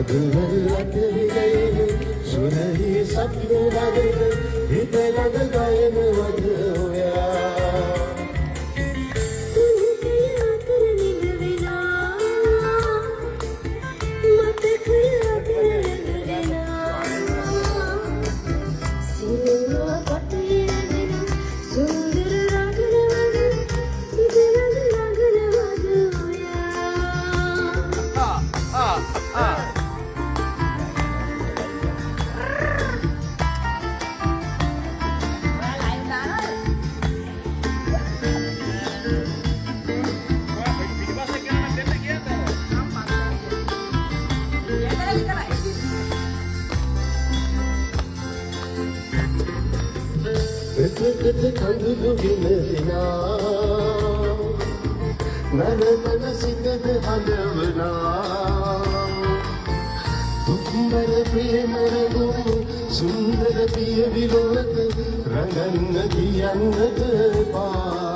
පදුවැල්ලතරියේ සුරහි සප්න වදන හිතලද ගයන වද ඔයා එතෙත කඳුළු විනදිනා නනමන සිතද හඬවනා දුක්බර ප්‍රේමරගුම් සුන්දර පිය විලෝක රඟන්න කියන්නද පා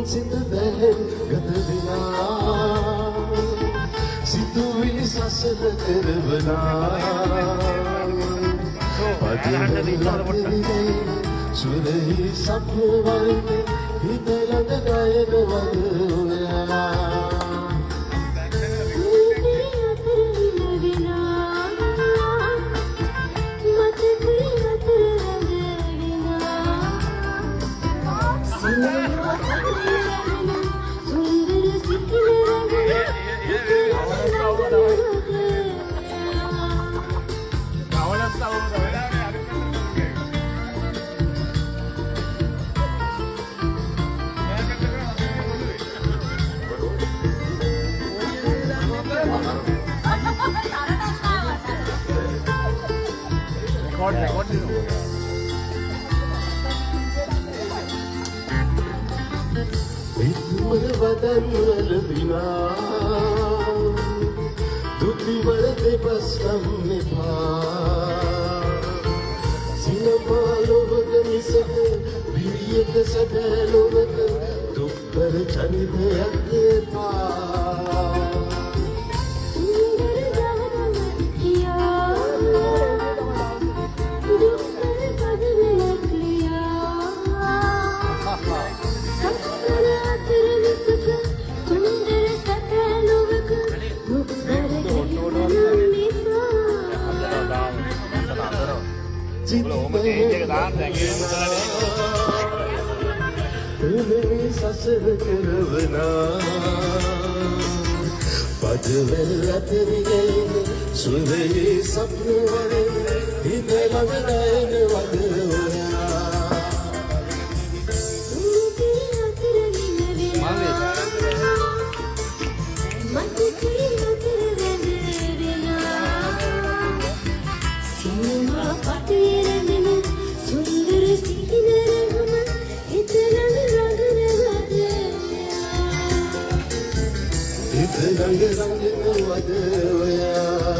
සිත දැහෙන් ගත විනා සිතුවිලි සසල කරවනා පදවැල්ලතරියේ සුරහි සප්න වදන හිතලද ගයන වද ඔයා විතුමන වදන් වල විනා දුතිවල දෙපස් නම් එපා සිනමා ලොවක මිසක විරියක සැබෑ ලොවක දුක්බර චරිතයක් එපා සසර කරවනා පදවැල්ලතරියේ සුරහි සප්න වදන හිතලද ගයන වද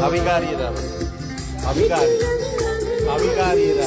අවිකාරියද අවිකාරියද